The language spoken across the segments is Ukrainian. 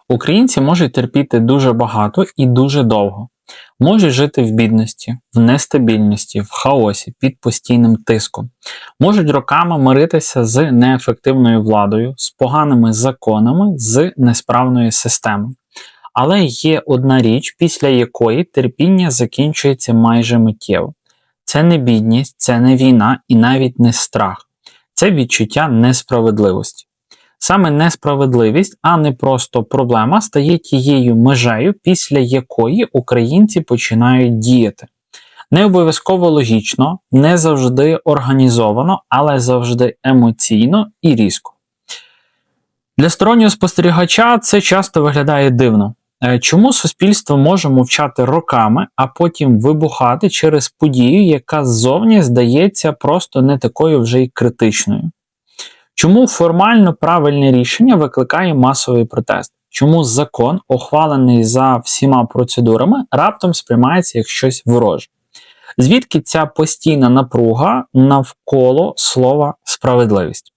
Українці можуть терпіти дуже багато і дуже довго. Можуть жити в бідності, в нестабільності, в хаосі, під постійним тиском. Можуть роками миритися з неефективною владою, з поганими законами, з несправною системою. Але є одна річ, після якої терпіння закінчується майже миттєво. Це не бідність, це не війна і навіть не страх. Це відчуття несправедливості. Саме несправедливість, а не просто проблема, стає тією межею, після якої українці починають діяти. Не обов'язково логічно, не завжди організовано, але завжди емоційно і різко. Для стороннього спостерігача це часто виглядає дивно. Чому суспільство може мовчати роками, а потім вибухати через подію, яка ззовні здається просто не такою вже й критичною? Чому формально правильне рішення викликає масовий протест? Чому закон, ухвалений за всіма процедурами, раптом сприймається як щось вороже? Звідки ця постійна напруга навколо слова «справедливість»?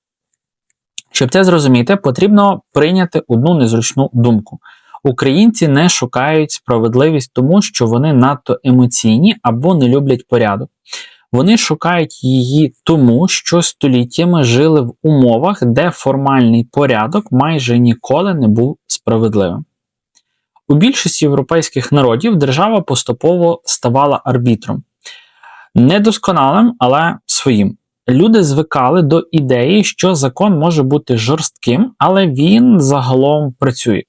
Щоб це зрозуміти, потрібно прийняти одну незручну думку. Українці не шукають справедливість тому, що вони надто емоційні або не люблять порядок. Вони шукають її тому, що століттями жили в умовах, де формальний порядок майже ніколи не був справедливим. У більшості європейських народів держава поступово ставала арбітром. Недосконалим, але своїм. Люди звикали до ідеї, що закон може бути жорстким, але він загалом працює.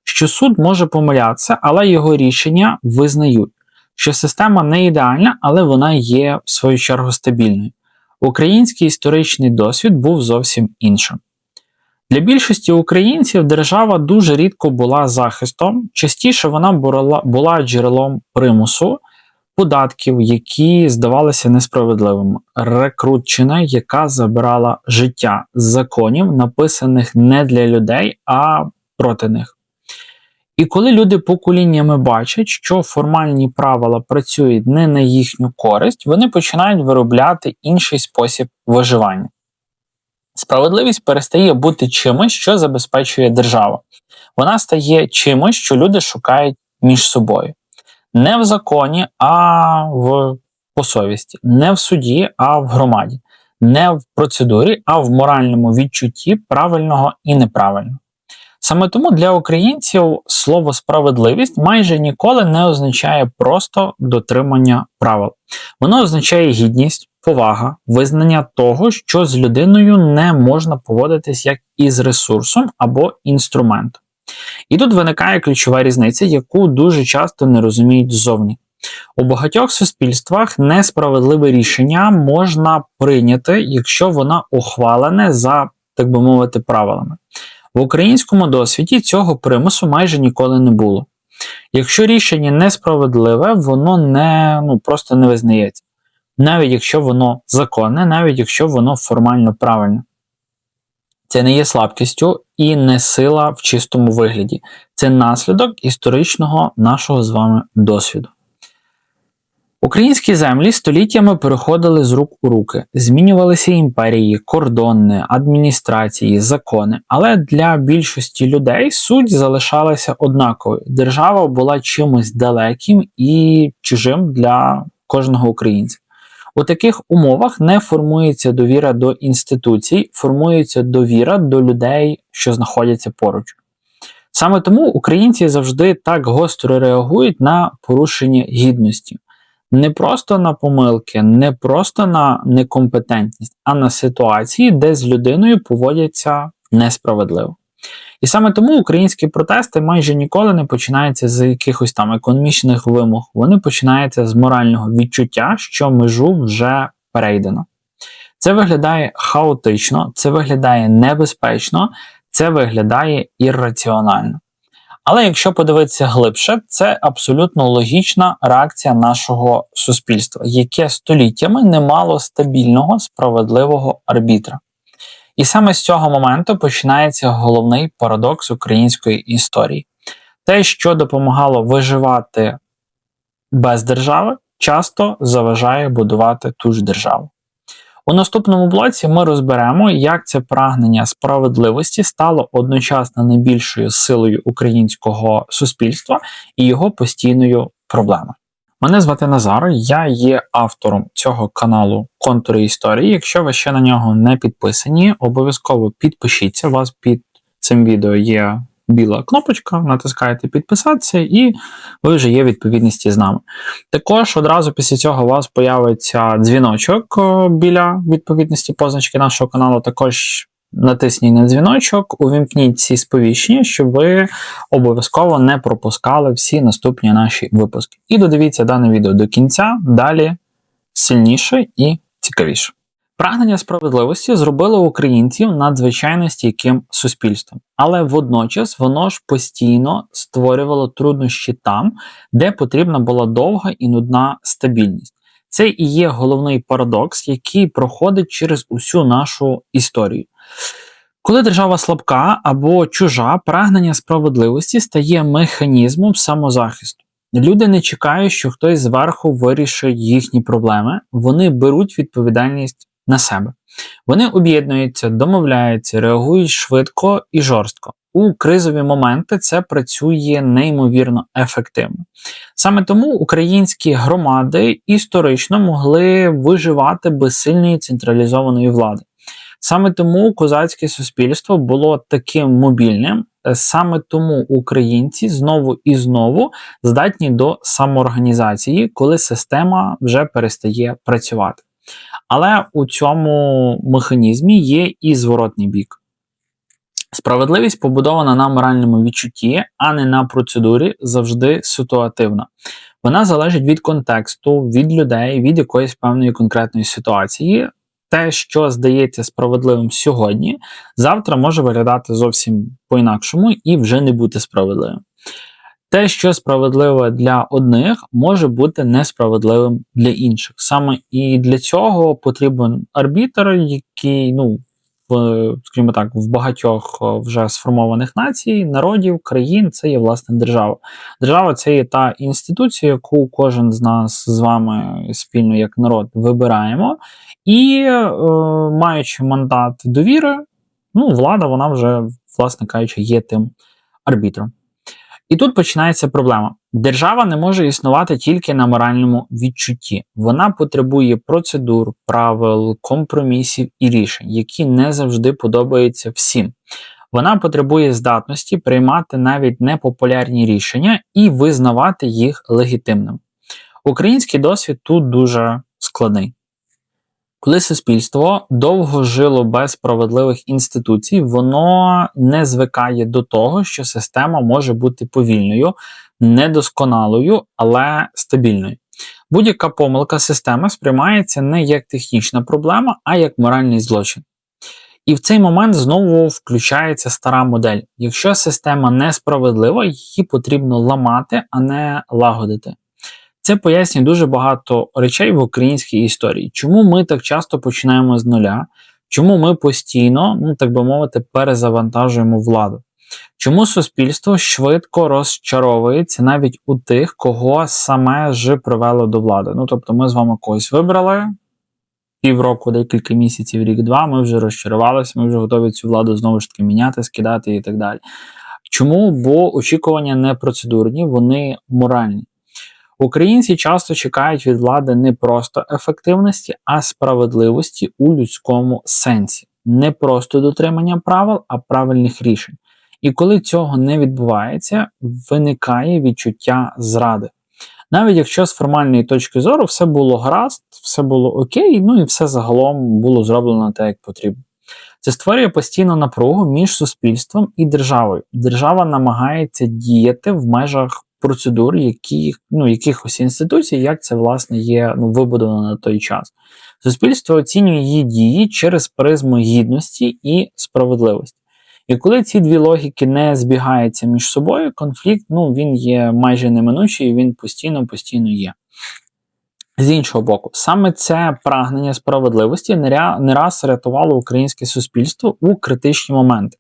Що суд може помилятися, але його рішення визнають. Що система не ідеальна, але вона є, в свою чергу, стабільною. Український історичний досвід був зовсім іншим. Для більшості українців держава дуже рідко була захистом, частіше вона була джерелом примусу, податків, які здавалися несправедливими, рекрутчина, яка забирала життя, законів, написаних не для людей, а проти них. І коли люди поколіннями бачать, що формальні правила працюють не на їхню користь, вони починають виробляти інший спосіб виживання. Справедливість перестає бути чимось, що забезпечує держава. Вона стає чимось, що люди шукають між собою. Не в законі, а по совісті. Не в суді, а в громаді. Не в процедурі, а в моральному відчутті правильного і неправильного. Саме тому для українців слово «справедливість» майже ніколи не означає просто дотримання правил. Воно означає гідність, повага, визнання того, що з людиною не можна поводитись як із ресурсом або інструментом. І тут виникає ключова різниця, яку дуже часто не розуміють ззовні. У багатьох суспільствах несправедливе рішення можна прийняти, якщо воно ухвалене за, так би мовити, правилами. В українському досвіді цього примусу майже ніколи не було. Якщо рішення несправедливе, воно просто не визнається. Навіть якщо воно законне, навіть якщо воно формально правильне. Це не є слабкістю і не сила в чистому вигляді. Це наслідок історичного нашого з вами досвіду. Українські землі століттями переходили з рук у руки, змінювалися імперії, кордони, адміністрації, закони, але для більшості людей суть залишалася однаковою. Держава була чимось далеким і чужим для кожного українця. У таких умовах не формується довіра до інституцій, формується довіра до людей, що знаходяться поруч. Саме тому українці завжди так гостро реагують на порушення гідності. Не просто на помилки, не просто на некомпетентність, а на ситуації, де з людиною поводяться несправедливо. І саме тому українські протести майже ніколи не починаються з якихось там економічних вимог, вони починаються з морального відчуття, що межу вже перейдено. Це виглядає хаотично, це виглядає небезпечно, це виглядає ірраціонально. Але якщо подивитися глибше, це абсолютно логічна реакція нашого суспільства, яке століттями не мало стабільного, справедливого арбітра. І саме з цього моменту починається головний парадокс української історії. Те, що допомагало виживати без держави, часто заважає будувати ту ж державу. У наступному блоці ми розберемо, як це прагнення справедливості стало одночасно найбільшою силою українського суспільства і його постійною проблемою. Мене звати Назар, я є автором цього каналу Контури історії. Якщо ви ще на нього не підписані, обов'язково підпишіться. У вас під цим відео є біла кнопочка, натискаєте підписатися і ви вже є в відповідності з нами. Також одразу після цього у вас появиться дзвіночок біля відповідності позначки нашого каналу. Також натисніть на дзвіночок, увімкніть ці сповіщення, щоб ви обов'язково не пропускали всі наступні наші випуски. І додивіться дане відео до кінця, далі сильніше і цікавіше. Прагнення справедливості зробило українців надзвичайно стійким суспільством, але водночас воно ж постійно створювало труднощі там, де потрібна була довга і нудна стабільність. Це і є головний парадокс, який проходить через усю нашу історію. Коли держава слабка або чужа, прагнення справедливості стає механізмом самозахисту. Люди не чекають, що хтось зверху вирішить їхні проблеми, вони беруть відповідальність на себе. Вони об'єднуються, домовляються, реагують швидко і жорстко. У кризові моменти це працює неймовірно ефективно. Саме тому українські громади історично могли виживати без сильної централізованої влади. Саме тому козацьке суспільство було таким мобільним, саме тому українці знову і знову здатні до самоорганізації, коли система вже перестає працювати. Але у цьому механізмі є і зворотний бік. Справедливість побудована на моральному відчутті, а не на процедурі, завжди ситуативна. Вона залежить від контексту, від людей, від якоїсь певної конкретної ситуації. Те, що здається справедливим сьогодні, завтра може виглядати зовсім по-інакшому і вже не бути справедливим. Те, що справедливе для одних, може бути несправедливим для інших. Саме і для цього потрібен арбітр, який, скажімо так, в багатьох вже сформованих націй, народів, країн, це є, власне, держава. Держава – це є та інституція, яку кожен з нас з вами спільно як народ вибираємо. І, маючи мандат довіри, влада, вона вже, власне кажучи, є тим арбітром. І тут починається проблема. Держава не може існувати тільки на моральному відчутті. Вона потребує процедур, правил, компромісів і рішень, які не завжди подобаються всім. Вона потребує здатності приймати навіть непопулярні рішення і визнавати їх легітимними. Український досвід тут дуже складний. Коли суспільство довго жило без справедливих інституцій, воно не звикає до того, що система може бути повільною, недосконалою, але стабільною. Будь-яка помилка системи сприймається не як технічна проблема, а як моральний злочин. І в цей момент знову включається стара модель. Якщо система несправедлива, її потрібно ламати, а не лагодити. Це пояснює дуже багато речей в українській історії. Чому ми так часто починаємо з нуля? Чому ми постійно, так би мовити, перезавантажуємо владу? Чому суспільство швидко розчаровується навіть у тих, кого саме ж привело до влади? Тобто ми з вами когось вибрали, півроку, декілька місяців, рік-два, ми вже розчарувалися, ми вже готові цю владу знову ж таки міняти, скидати і так далі. Чому? Бо очікування не процедурні, вони моральні. Українці часто чекають від влади не просто ефективності, а справедливості у людському сенсі. Не просто дотримання правил, а правильних рішень. І коли цього не відбувається, виникає відчуття зради. Навіть якщо з формальної точки зору все було гаразд, все було окей, і все загалом було зроблено так, як потрібно. Це створює постійну напругу між суспільством і державою. Держава намагається діяти в межах процедур, якихось інституцій, як це, власне, є вибудовано на той час. Суспільство оцінює її дії через призму гідності і справедливості. І коли ці дві логіки не збігаються між собою, конфлікт, він є майже неминучий, він постійно є. З іншого боку, саме це прагнення справедливості не раз рятувало українське суспільство у критичні моменти.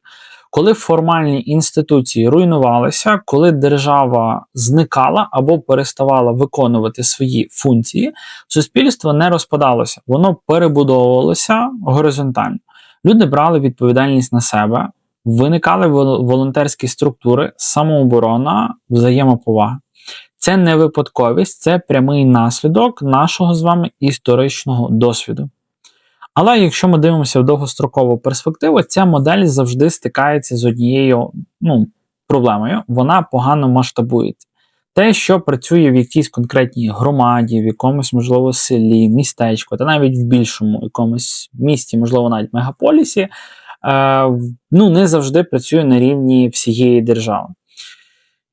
Коли формальні інституції руйнувалися, коли держава зникала або переставала виконувати свої функції, суспільство не розпадалося, воно перебудовувалося горизонтально. Люди брали відповідальність на себе, виникали волонтерські структури, самооборона, взаємоповага. Це не випадковість, це прямий наслідок нашого з вами історичного досвіду. Але якщо ми дивимося в довгострокову перспективу, ця модель завжди стикається з однією проблемою. Вона погано масштабується. Те, що працює в якійсь конкретній громаді, в якомусь, можливо, селі, містечку, та навіть в більшому якомусь місті, можливо, навіть мегаполісі, не завжди працює на рівні всієї держави.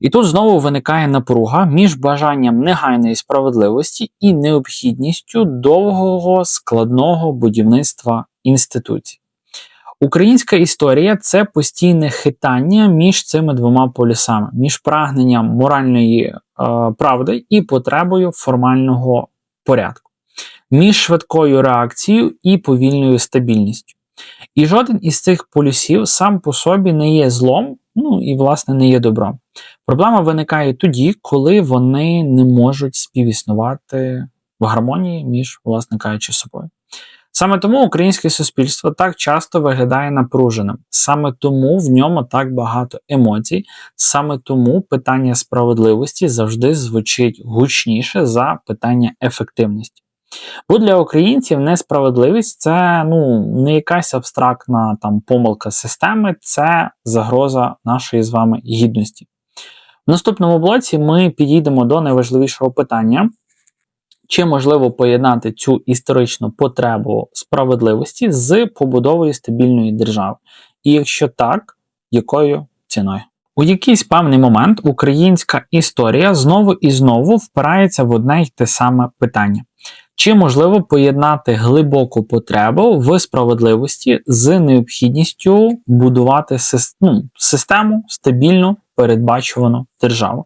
І тут знову виникає напруга між бажанням негайної справедливості і необхідністю довгого складного будівництва інституцій. Українська історія – це постійне хитання між цими двома полюсами, між прагненням моральної правди і потребою формального порядку, між швидкою реакцією і повільною стабільністю. І жоден із цих полюсів сам по собі не є злом, і, власне, не є добром. Проблема виникає тоді, коли вони не можуть співіснувати в гармонії між, власне кажучи, собою. Саме тому українське суспільство так часто виглядає напруженим. Саме тому в ньому так багато емоцій. Саме тому питання справедливості завжди звучить гучніше за питання ефективності. Бо для українців несправедливість – це не якась абстрактна помилка системи, це загроза нашої з вами гідності. В наступному блоці ми підійдемо до найважливішого питання, чи можливо поєднати цю історичну потребу справедливості з побудовою стабільної держави. І якщо так, якою ціною? У якийсь певний момент українська історія знову і знову впирається в одне й те саме питання. Чи можливо поєднати глибоку потребу в справедливості з необхідністю будувати систему, стабільну, передбачувану державу?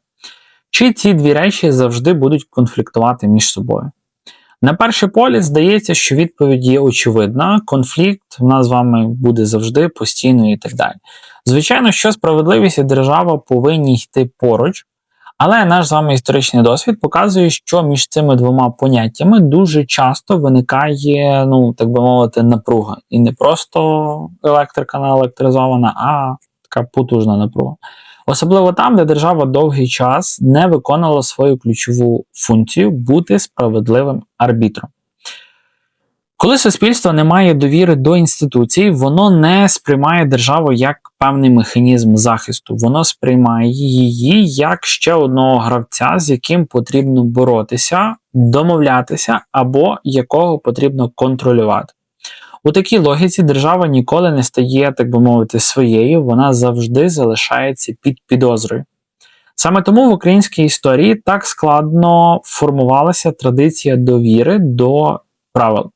Чи ці дві речі завжди будуть конфліктувати між собою? На перший погляд здається, що відповідь є очевидна, конфлікт в нас з вами буде завжди, постійно і так далі. Звичайно, що справедливість і держава повинні йти поруч, але наш з вами історичний досвід показує, що між цими двома поняттями дуже часто виникає, так би мовити, напруга. І не просто електрика наелектризована, а така потужна напруга. Особливо там, де держава довгий час не виконувала свою ключову функцію – бути справедливим арбітром. Коли суспільство не має довіри до інституцій, воно не сприймає державу як певний механізм захисту. Воно сприймає її як ще одного гравця, з яким потрібно боротися, домовлятися або якого потрібно контролювати. У такій логіці держава ніколи не стає, так би мовити, своєю, вона завжди залишається під підозрою. Саме тому в українській історії так складно формувалася традиція довіри до правил.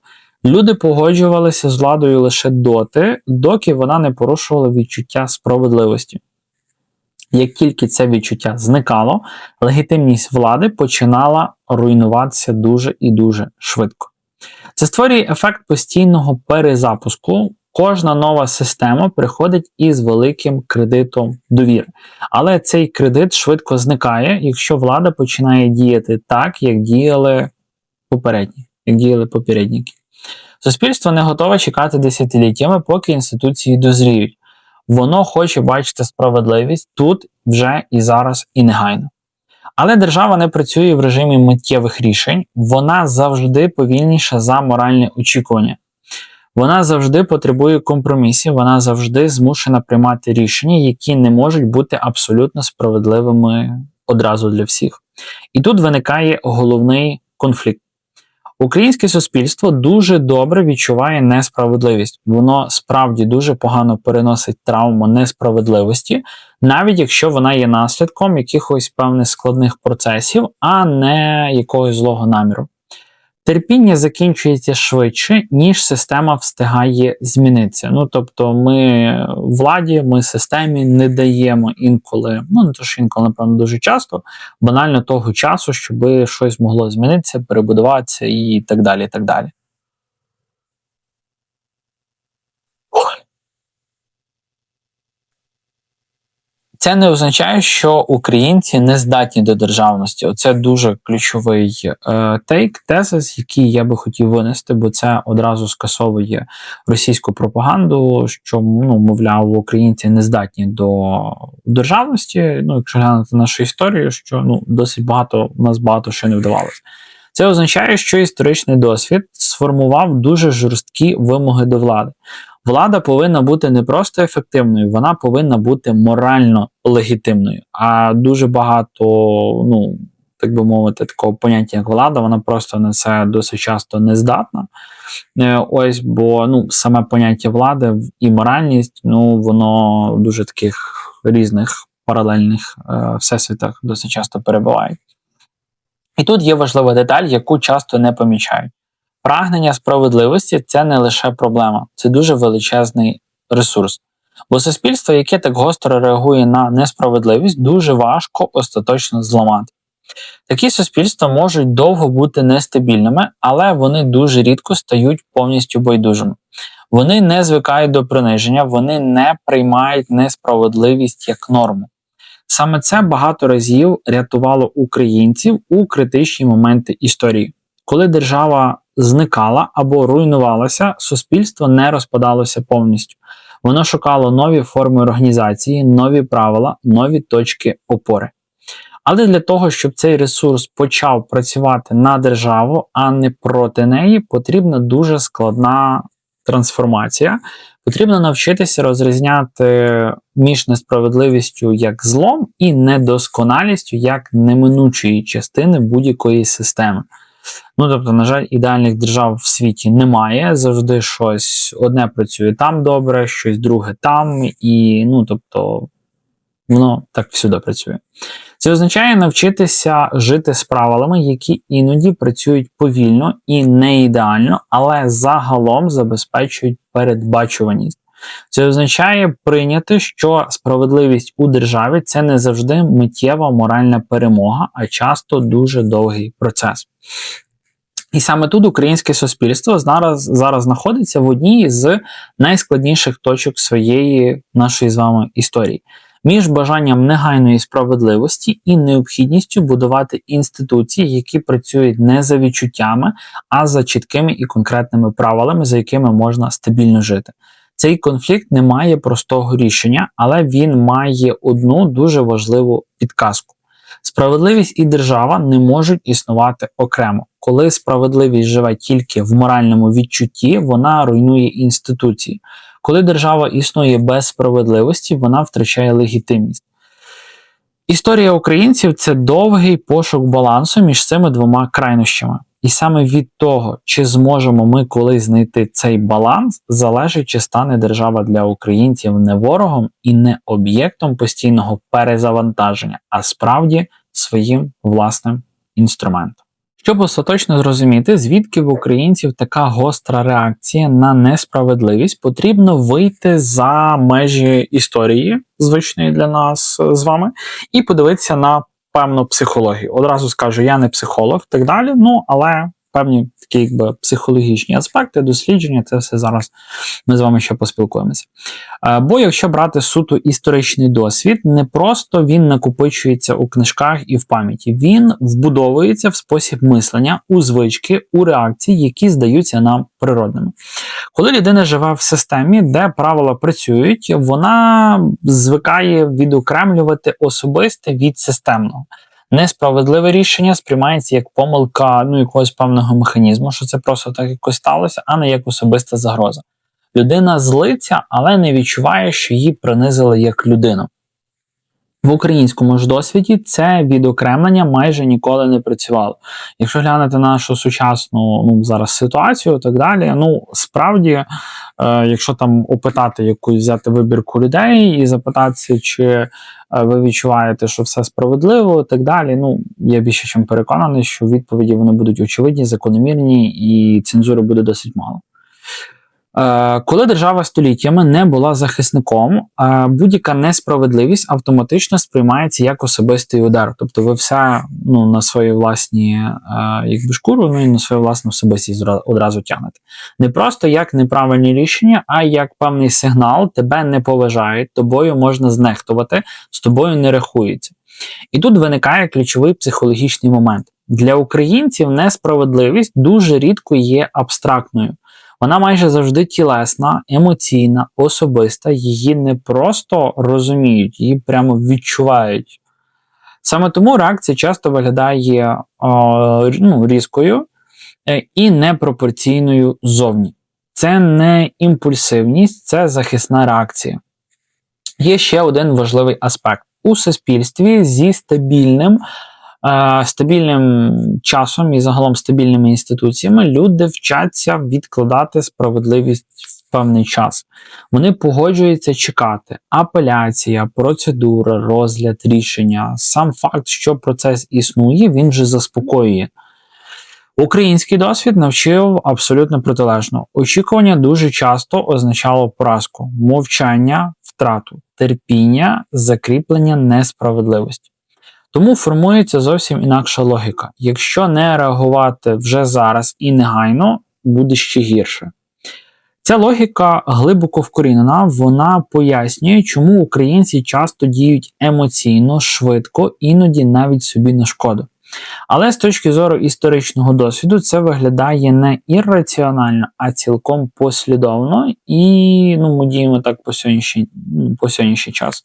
Люди погоджувалися з владою лише доти, доки вона не порушувала відчуття справедливості. Як тільки це відчуття зникало, легітимність влади починала руйнуватися дуже і дуже швидко. Це створює ефект постійного перезапуску. Кожна нова система приходить із великим кредитом довіри. Але цей кредит швидко зникає, якщо влада починає діяти так, як діяли попередники. Суспільство не готове чекати десятиліттями, поки інституції дозріють. Воно хоче бачити справедливість тут, вже і зараз, і негайно. Але держава не працює в режимі миттєвих рішень, вона завжди повільніша за моральне очікування. Вона завжди потребує компромісів, вона завжди змушена приймати рішення, які не можуть бути абсолютно справедливими одразу для всіх. І тут виникає головний конфлікт. Українське суспільство дуже добре відчуває несправедливість. Воно справді дуже погано переносить травму несправедливості, навіть якщо вона є наслідком якихось певних складних процесів, а не якогось злого наміру. Терпіння закінчується швидше, ніж система встигає змінитися. Тобто ми владі, ми системі не даємо інколи, не то що інколи, напевно, дуже часто, банально того часу, щоб щось могло змінитися, перебудуватися і так далі, і так далі. Це не означає, що українці не здатні до державності. Оце дуже ключовий тезис, який я би хотів винести, бо це одразу скасовує російську пропаганду, що, мовляв, українці не здатні до державності. Якщо глянути нашу історію, що досить багато, у нас багато що не вдавалося. Це означає, що історичний досвід сформував дуже жорсткі вимоги до влади. Влада повинна бути не просто ефективною, вона повинна бути морально легітимною. А дуже багато, так би мовити, такого поняття, як влада, вона просто на це досить часто не здатна. Бо саме поняття влади і моральність, воно дуже таких різних паралельних всесвітах досить часто перебувають. І тут є важлива деталь, яку часто не помічають. Прагнення справедливості – це не лише проблема, це дуже величезний ресурс. Бо суспільство, яке так гостро реагує на несправедливість, дуже важко остаточно зламати. Такі суспільства можуть довго бути нестабільними, але вони дуже рідко стають повністю байдужими. Вони не звикають до приниження, вони не приймають несправедливість як норму. Саме це багато разів рятувало українців у критичні моменти історії. Коли держава зникала або руйнувалася, суспільство не розпадалося повністю. Воно шукало нові форми організації, нові правила, нові точки опори. Але для того, щоб цей ресурс почав працювати на державу, а не проти неї, потрібна дуже складна трансформація. Потрібно навчитися розрізняти між несправедливістю як злом і недосконалістю як неминучої частини будь-якої системи. Тобто, на жаль, ідеальних держав в світі немає, завжди щось одне працює там добре, щось друге там, і, воно так всюди працює. Це означає навчитися жити з правилами, які іноді працюють повільно і не ідеально, але загалом забезпечують передбачуваність. Це означає прийняти, що справедливість у державі – це не завжди миттєва моральна перемога, а часто дуже довгий процес. І саме тут українське суспільство зараз знаходиться в одній з найскладніших точок нашої з вами історії. Між бажанням негайної справедливості і необхідністю будувати інституції, які працюють не за відчуттями, а за чіткими і конкретними правилами, за якими можна стабільно жити. Цей конфлікт не має простого рішення, але він має одну дуже важливу підказку. Справедливість і держава не можуть існувати окремо. Коли справедливість живе тільки в моральному відчутті, вона руйнує інституції. Коли держава існує без справедливості, вона втрачає легітимність. Історія українців – це довгий пошук балансу між цими двома крайнощами. І саме від того, чи зможемо ми колись знайти цей баланс, залежить, чи стане держава для українців не ворогом і не об'єктом постійного перезавантаження, а справді своїм власним інструментом. Щоб остаточно зрозуміти, звідки в українців така гостра реакція на несправедливість, потрібно вийти за межі історії, звичної для нас з вами, і подивитися на певну психологію. Одразу скажу, я не психолог і так далі, але певні такі психологічні аспекти, дослідження, це все зараз ми з вами ще поспілкуємося. Бо якщо брати суто історичний досвід, не просто він накопичується у книжках і в пам'яті, він вбудовується в спосіб мислення, у звички, у реакції, які здаються нам природними. Коли людина живе в системі, де правила працюють, вона звикає відокремлювати особисте від системного. Несправедливе рішення сприймається як помилка якогось певного механізму, що це просто так якось сталося, а не як особиста загроза. Людина злиться, але не відчуває, що її принизили як людину. В українському ж досвіді це відокремлення майже ніколи не працювало. Якщо глянути на нашу сучасну зараз ситуацію і так далі, справді, якщо там опитати якусь, взяти вибірку людей і запитатися, чи ви відчуваєте, що все справедливо і так далі, я більше чим переконаний, що відповіді вони будуть очевидні, закономірні і цензури буде досить мало. Коли держава століттями не була захисником, будь-яка несправедливість автоматично сприймається як особистий удар. Тобто ви все на свої власні шкуру, і на свою власну особистість одразу тягнете. Не просто як неправильні рішення, а як певний сигнал: тебе не поважають, тобою можна знехтувати, з тобою не рахується. І тут виникає ключовий психологічний момент. Для українців несправедливість дуже рідко є абстрактною. Вона майже завжди тілесна, емоційна, особиста, її не просто розуміють, її прямо відчувають. Саме тому реакція часто виглядає різкою і непропорційною ззовні. Це не імпульсивність, це захисна реакція. Є ще один важливий аспект. У суспільстві зі стабільним часом і загалом стабільними інституціями люди вчаться відкладати справедливість в певний час. Вони погоджуються чекати. Апеляція, процедура, розгляд, рішення. Сам факт, що процес існує, він вже заспокоює. Український досвід навчив абсолютно протилежно. Очікування дуже часто означало поразку, мовчання, втрату, терпіння, закріплення несправедливості. Тому формується зовсім інакша логіка. Якщо не реагувати вже зараз і негайно, буде ще гірше. Ця логіка глибоко вкорінена, вона пояснює, чому українці часто діють емоційно, швидко, іноді навіть собі на шкоду. Але з точки зору історичного досвіду це виглядає не ірраціонально, а цілком послідовно, і ми діємо так по сьогоднішній час.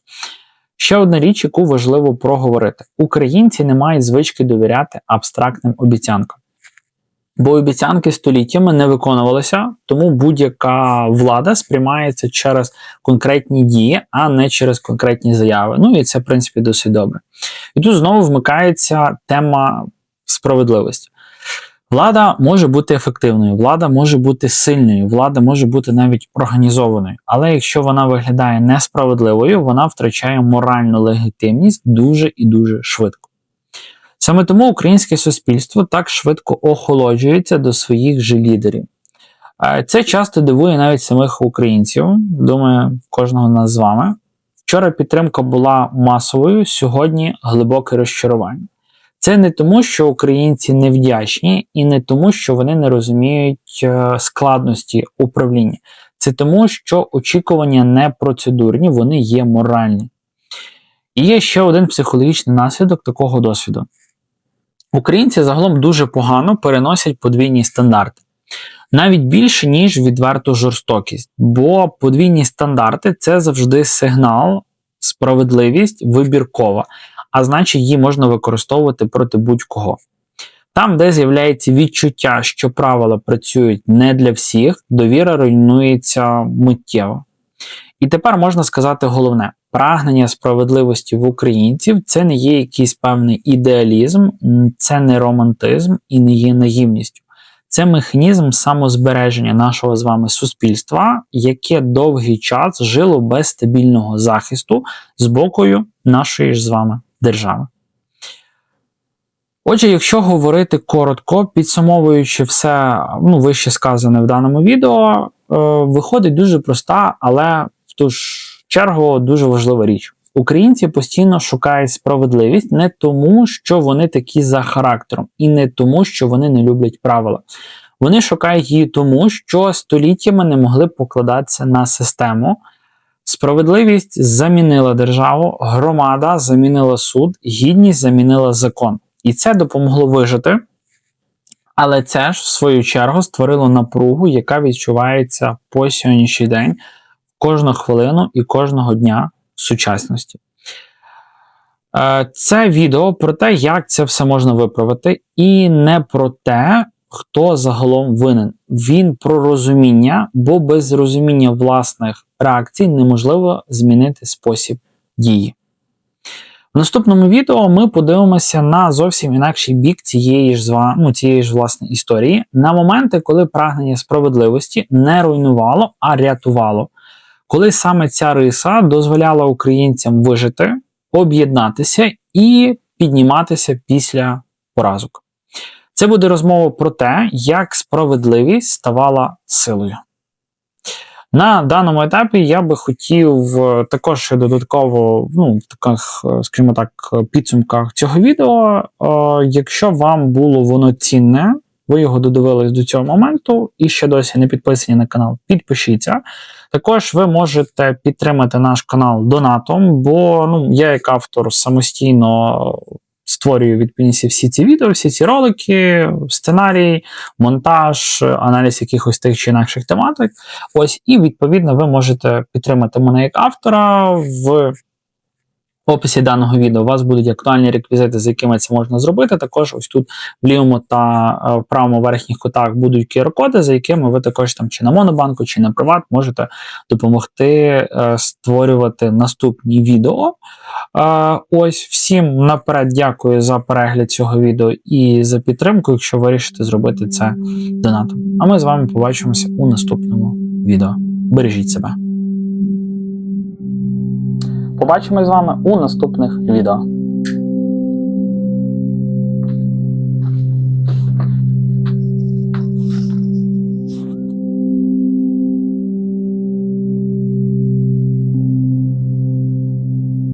Ще одна річ, яку важливо проговорити. Українці не мають звички довіряти абстрактним обіцянкам. Бо обіцянки століттями не виконувалися, тому будь-яка влада сприймається через конкретні дії, а не через конкретні заяви. І це, в принципі, досить добре. І тут знову вмикається тема справедливості. Влада може бути ефективною, влада може бути сильною, влада може бути навіть організованою. Але якщо вона виглядає несправедливою, вона втрачає моральну легітимність дуже і дуже швидко. Саме тому українське суспільство так швидко охолоджується до своїх же лідерів. Це часто дивує навіть самих українців, думаю, кожного з нас з вами. Вчора підтримка була масовою, сьогодні глибоке розчарування. Це не тому, що українці невдячні, і не тому, що вони не розуміють складності управління. Це тому, що очікування не процедурні, вони є моральні. І є ще один психологічний наслідок такого досвіду. Українці загалом дуже погано переносять подвійні стандарти. Навіть більше, ніж відверту жорстокість. Бо подвійні стандарти – це завжди сигнал, справедливість вибіркова. А значить, її можна використовувати проти будь-кого. Там, де з'являється відчуття, що правила працюють не для всіх, довіра руйнується миттєво. І тепер можна сказати головне. Прагнення справедливості в українців – це не є якийсь певний ідеалізм, це не романтизм і не є наївністю. Це механізм самозбереження нашого з вами суспільства, яке довгий час жило без стабільного захисту з боку нашої ж з вами держави. Отже, якщо говорити коротко, підсумовуючи все вище сказане в даному відео, виходить дуже проста, але в ту ж чергу дуже важлива річ. Українці постійно шукають справедливість не тому, що вони такі за характером, і не тому, що вони не люблять правила. Вони шукають її тому, що століттями не могли покладатися на систему. Справедливість замінила державу, громада замінила суд, гідність замінила закон. І це допомогло вижити, але це ж, в свою чергу, створило напругу, яка відчувається по сьогоднішній день, кожну хвилину і кожного дня в сучасності. Це відео про те, як це все можна виправити, і не про те, хто загалом винен. Він про розуміння, бо без розуміння власних реакцій неможливо змінити спосіб дії. В наступному відео ми подивимося на зовсім інакший бік цієї ж власне історії, на моменти, коли прагнення справедливості не руйнувало, а рятувало. Коли саме ця риса дозволяла українцям вижити, об'єднатися і підніматися після поразок. Це буде розмова про те, як справедливість ставала силою. На даному етапі я би хотів також додатково, в таких, скажімо так, підсумках цього відео, якщо вам було воно цінне, ви його додивились до цього моменту і ще досі не підписані на канал, підпишіться. Також ви можете підтримати наш канал донатом, бо я як автор самостійно створюю відповідні всі ці відео, всі ці ролики, сценарій, монтаж, аналіз якихось тих чи інакших тематик. Ось, і відповідно ви можете підтримати мене як автора. В описі даного відео у вас будуть актуальні реквізити, з якими це можна зробити. Також ось тут в лівому та в правому верхніх кутах будуть QR-коди, за якими ви також там чи на Монобанку, чи на Приват можете допомогти створювати наступні відео. Ось, всім наперед дякую за перегляд цього відео і за підтримку, якщо вирішите зробити це донатом. А ми з вами побачимося у наступному відео. Бережіть себе. Побачимось з вами у наступних відео.